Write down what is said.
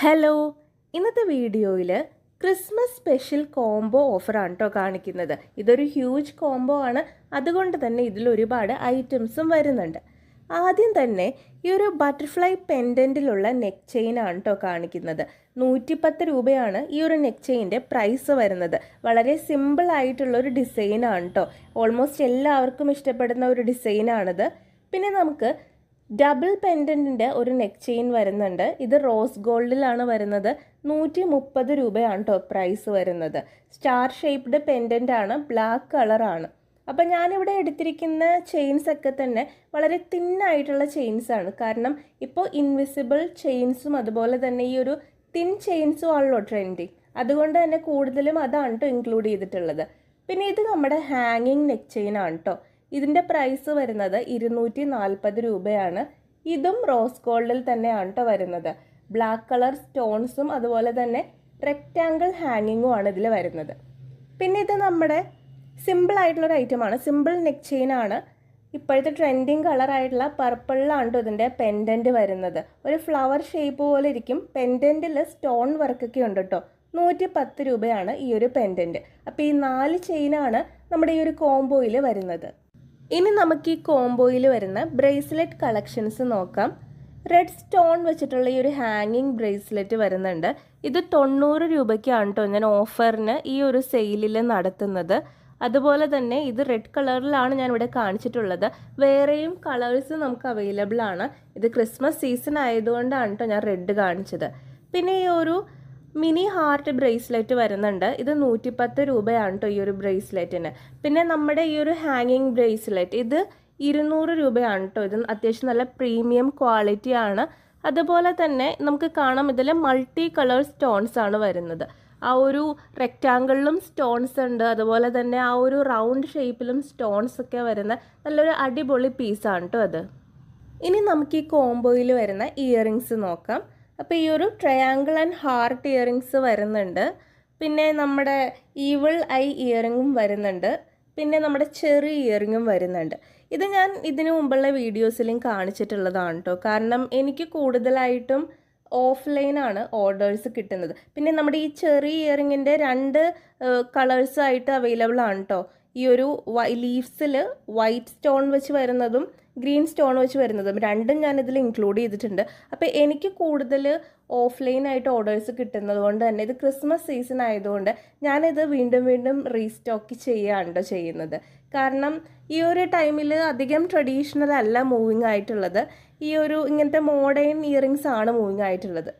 Hello, ഇന്നത്തെ വീഡിയോയിൽ Christmas special combo ഓഫറാണ് കേട്ടോ കാണിക്കുന്നത്. ഇതൊരു ഹ്യൂജ് കോംബോ ആണ്, അതുകൊണ്ട് തന്നെ ഇതിൽ ഒരുപാട് ഐറ്റംസും വരുന്നുണ്ട്. ആദ്യം തന്നെ ഈ ഒരു ബട്ടർഫ്ലൈ പെൻഡൻറ്റിലുള്ള നെക്ക് ചെയിനാണ് കേട്ടോ കാണിക്കുന്നത്. 110 രൂപയാണ് ഈ ഒരു നെക്ക് ചെയിൻ്റെ പ്രൈസ് വരുന്നത്. വളരെ സിമ്പിൾ ആയിട്ടുള്ളൊരു ഡിസൈനാണ് കേട്ടോ. ഓൾമോസ്റ്റ് എല്ലാവർക്കും ഇഷ്ടപ്പെടുന്ന ഒരു ഡിസൈനാണിത്. പിന്നെ നമുക്ക് ഡബിൾ പെൻഡൻറ്റിൻ്റെ ഒരു നെക്ക് ചെയിൻ വരുന്നുണ്ട്. ഇത് റോസ് ഗോൾഡിലാണ് വരുന്നത്. 130 രൂപയാണ് കേട്ടോ പ്രൈസ് വരുന്നത്. സ്റ്റാർ ഷേപ്ഡ് പെൻഡൻ്റ് ആണ്, ബ്ലാക്ക് കളറാണ്. അപ്പം ഞാനിവിടെ എടുത്തിരിക്കുന്ന ചെയിൻസ് ഒക്കെ തന്നെ വളരെ തിന്നായിട്ടുള്ള ചെയിൻസാണ്. കാരണം ഇപ്പോൾ ഇൻവിസിബിൾ ചെയിൻസും അതുപോലെ തന്നെ ഈ ഒരു തിൻ ചെയിൻസും ആണല്ലോ ട്രെൻഡിങ്. അതുകൊണ്ട് തന്നെ കൂടുതലും അതാണ് കേട്ടോ ഇൻക്ലൂഡ് ചെയ്തിട്ടുള്ളത്. പിന്നെ ഇത് നമ്മുടെ ഹാങ്ങിങ് നെക്ക് ചെയിൻ ആണ് കേട്ടോ. ഇതിൻ്റെ പ്രൈസ് വരുന്നത് 240 രൂപയാണ്. ഇതും റോസ് ഗോൾഡിൽ തന്നെയാണ് കേട്ടോ വരുന്നത്. ബ്ലാക്ക് കളർ സ്റ്റോൺസും അതുപോലെ തന്നെ റെക്റ്റാങ്കിൾ ഹാങ്ങിങ്ങും ആണ് ഇതിൽ വരുന്നത്. പിന്നെ ഇത് നമ്മുടെ സിമ്പിൾ ആയിട്ടുള്ളൊരു ഐറ്റമാണ്. സിമ്പിൾ നെക്ക് ചെയിൻ ആണ്. ഇപ്പോഴത്തെ ട്രെൻഡിങ് കളറായിട്ടുള്ള പർപ്പിളിലാണ് കേട്ടോ ഇതിൻ്റെ പെൻഡൻറ്റ് വരുന്നത്. ഒരു ഫ്ലവർ ഷേപ്പ് പോലെ ഇരിക്കും. പെൻഡൻറ്റിൽ സ്റ്റോൺ വർക്കൊക്കെ ഉണ്ട് കേട്ടോ. 110 രൂപയാണ് ഈ ഒരു പെൻഡൻറ്റ്. അപ്പോൾ ഈ 4 ചെയിനാണ് നമ്മുടെ ഈ ഒരു കോംബോയിൽ വരുന്നത്. ഇനി നമുക്ക് ഈ കോംബോയിൽ വരുന്ന ബ്രേസ്ലെറ്റ് കളക്ഷൻസ് നോക്കാം. റെഡ് സ്റ്റോൺ വെച്ചിട്ടുള്ള ഈ ഒരു ഹാങ്ങിങ് ബ്രേസ്ലെറ്റ് വരുന്നുണ്ട്. ഇത് 90 രൂപയ്ക്കാണ് കേട്ടോ ഞാൻ ഓഫറിന് ഈ ഒരു സെയിലിൽ നടത്തുന്നത്. അതുപോലെ തന്നെ ഇത് റെഡ് കളറിലാണ് ഞാൻ ഇവിടെ കാണിച്ചിട്ടുള്ളത്. വേറെയും കളേഴ്സ് നമുക്ക് അവൈലബിൾ ആണ്. ഇത് ക്രിസ്മസ് സീസൺ ആയതുകൊണ്ടാണ് കേട്ടോ ഞാൻ റെഡ് കാണിച്ചത്. പിന്നെ ഈ ഒരു മിനി ഹാർട്ട് ബ്രേസ്ലെറ്റ് വരുന്നുണ്ട്. ഇത് 110 രൂപയാണ് കേട്ടോ ഈ ഒരു ബ്രേസ്ലെറ്റിന്. പിന്നെ നമ്മുടെ ഈ ഒരു ഹാങ്ങിങ് ബ്രേസ്ലെറ്റ് ഇത് 200 രൂപയാണ് കേട്ടോ. ഇത് അത്യാവശ്യം നല്ല പ്രീമിയം ക്വാളിറ്റി ആണ്. അതുപോലെ തന്നെ നമുക്ക് കാണാം ഇതിൽ മൾട്ടി കളർ സ്റ്റോൺസ് ആണ് വരുന്നത്. ആ ഒരു റെക്റ്റാങ്കിളിലും സ്റ്റോൺസ് ഉണ്ട്, അതുപോലെ തന്നെ ആ ഒരു റൗണ്ട് ഷേപ്പിലും സ്റ്റോൺസ് ഒക്കെ വരുന്ന നല്ലൊരു അടിപൊളി പീസാണ് കേട്ടോ അത്. ഇനി നമുക്ക് ഈ കോംബോയിൽ വരുന്ന ഇയറിങ്സ് നോക്കാം. അപ്പോൾ ഈ ഒരു ട്രയാങ്കിൾ ആൻഡ് ഹാർട്ട് ഇയറിങ്സ് വരുന്നുണ്ട്. പിന്നെ നമ്മുടെ ഈവിൾ ഐ ഇയറിങ്ങും വരുന്നുണ്ട്. പിന്നെ നമ്മുടെ ചെറി ഇയറിങ്ങും വരുന്നുണ്ട്. ഇത് ഞാൻ ഇതിനു മുമ്പുള്ള വീഡിയോസിലും കാണിച്ചിട്ടുള്ളതാണ് കേട്ടോ. കാരണം എനിക്ക് കൂടുതലായിട്ടും ഓഫ്ലൈനാണ് ഓർഡേഴ്സ് കിട്ടുന്നത്. പിന്നെ നമ്മുടെ ഈ ചെറി ഇയറിങ്ങിൻ്റെ 2 കളേഴ്സായിട്ട് അവൈലബിൾ ആണ് കേട്ടോ. ഈ ഒരു ലീവ്സിൽ വൈറ്റ് സ്റ്റോൺ വെച്ച് വരുന്നതും ഗ്രീൻ സ്റ്റോൺ വെച്ച് വരുന്നതും രണ്ടും ഞാനിതിൽ ഇൻക്ലൂഡ് ചെയ്തിട്ടുണ്ട്. അപ്പോൾ എനിക്ക് കൂടുതൽ ഓഫ്ലൈനായിട്ട് ഓർഡേഴ്സ് കിട്ടുന്നത് കൊണ്ട് തന്നെ ഇത് ക്രിസ്മസ് സീസൺ ആയതുകൊണ്ട് ഞാനിത് വീണ്ടും വീണ്ടും റീസ്റ്റോക്ക് ചെയ്യുകയാണ് ചെയ്യുന്നത്. കാരണം ഈ ഒരു ടൈമിൽ അധികം ട്രഡീഷണൽ അല്ല മൂവിങ് ആയിട്ടുള്ളത്. ഈ ഒരു ഇങ്ങനത്തെ മോഡേൺ ഇയറിങ്സ് ആണ് മൂവിങ് ആയിട്ടുള്ളത്.